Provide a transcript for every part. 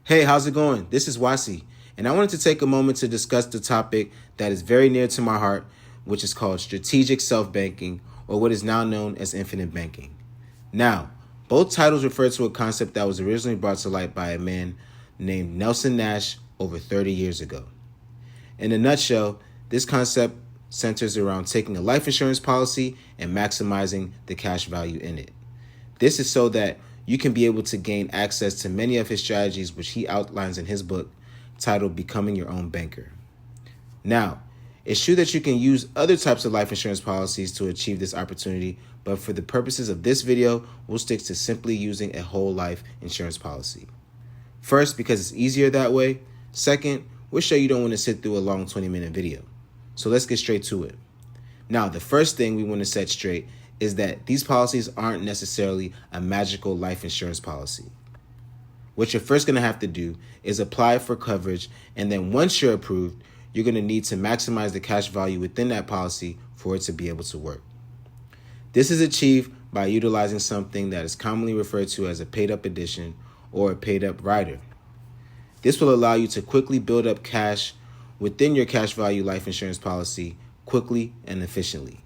Hey, how's it going? This is Wasi, and I wanted to take a moment to discuss the topic that is very near to my heart, which is called strategic self-banking, or what is now known as infinite banking. Now, both titles refer to a concept that was originally brought to light by a man named Nelson Nash over 30 years ago. In a nutshell, this concept centers around taking a life insurance policy and maximizing the cash value in it. This is so that you can be able to gain access to many of his strategies, which he outlines in his book titled Becoming Your Own Banker. Now, it's true that you can use other types of life insurance policies to achieve this opportunity, but for the purposes of this video, we'll stick to simply using a whole life insurance policy. First, because it's easier that way. Second, we're sure you don't want to sit through a long 20-minute video. So let's get straight to it. Now, the first thing we want to set straight is that these policies aren't necessarily a magical life insurance policy. What you're first going to have to do is apply for coverage, and then once you're approved, you're going to need to maximize the cash value within that policy for it to be able to work. This is achieved by utilizing something that is commonly referred to as a paid-up addition or a paid-up rider. This will allow you to quickly build up cash within your cash value life insurance policy quickly and efficiently.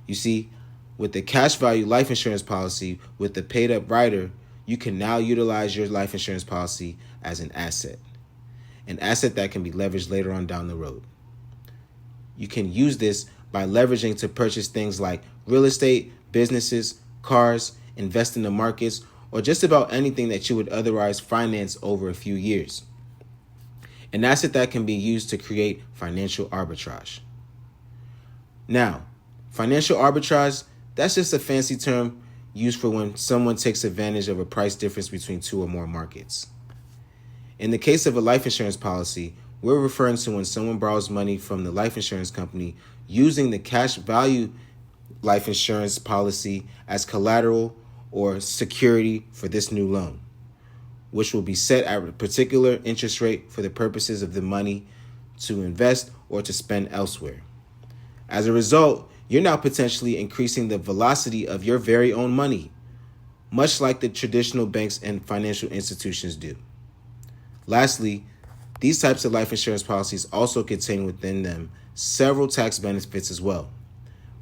You see, with the cash value life insurance policy with the paid up rider, you can now utilize your life insurance policy as an asset that can be leveraged later on down the road. You can use this by leveraging to purchase things like real estate, businesses, cars, invest in the markets, or just about anything that you would otherwise finance over a few years. An asset that can be used to create financial arbitrage. Now, financial arbitrage, that's just a fancy term used for when someone takes advantage of a price difference between two or more markets. In the case of a life insurance policy, we're referring to when someone borrows money from the life insurance company using the cash value life insurance policy as collateral or security for this new loan, which will be set at a particular interest rate for the purposes of the money to invest or to spend elsewhere. As a result, you're now potentially increasing the velocity of your very own money, much like the traditional banks and financial institutions do. Lastly, these types of life insurance policies also contain within them several tax benefits as well.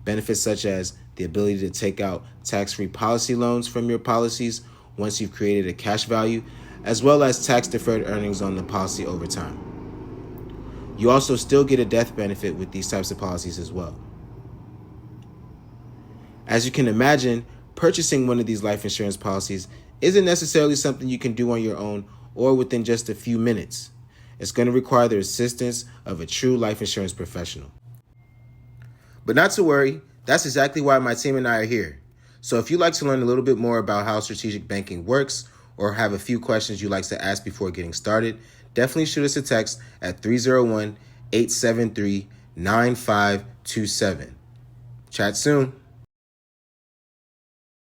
Benefits such as the ability to take out tax-free policy loans from your policies once you've created a cash value, as well as tax-deferred earnings on the policy over time. You also still get a death benefit with these types of policies as well. As you can imagine, purchasing one of these life insurance policies isn't necessarily something you can do on your own or within just a few minutes. It's going to require the assistance of a true life insurance professional. But not to worry, that's exactly why my team and I are here. So if you'd like to learn a little bit more about how strategic banking works or have a few questions you'd like to ask before getting started, definitely shoot us a text at 301-873-9527. Chat soon.